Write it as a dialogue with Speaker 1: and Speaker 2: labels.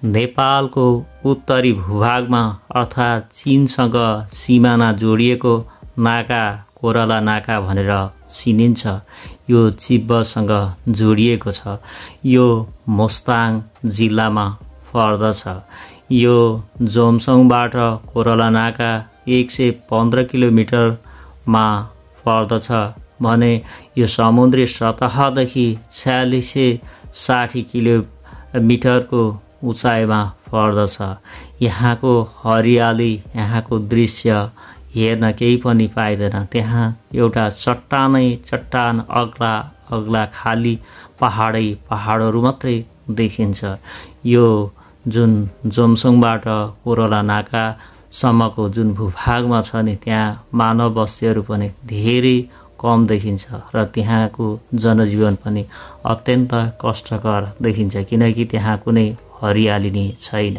Speaker 1: नेपालको उत्तरी भूभागमा अर्थात् चीनसँग सिमाना जोडिएको नाका कोरला नाका भनेर चिनिन्छ। यो तिब्बतसँग जोडिएको छ। यो मोस्ताङ जिल्लामा पर्दछ। यो जोमसङबाट कोरला नाका 115 किलोमिटरमा पर्दछ भने यो समुद्री सतहदेखि 4660 किलोमिटरको उचाइमा पर्दछ। यहाँको हरियाली, यहाँको दृश्य हेर्न केही पनि पाइँदैन। त्यहाँ एउटा चट्टानै चट्टान, अग्ला अग्ला खाली पहाडहरू मात्रै देखिन्छ। यो जुन जोमसङबाट कोरला नाकासम्मको जुन भूभागमा छ नि, त्यहाँ मानव बस्तीहरू पनि धेरै कम देखिन्छ र त्यहाँको जनजीवन पनि अत्यन्त कष्टकर देखिन्छ, किनकि त्यहाँ कुनै हरियाली नै छैन।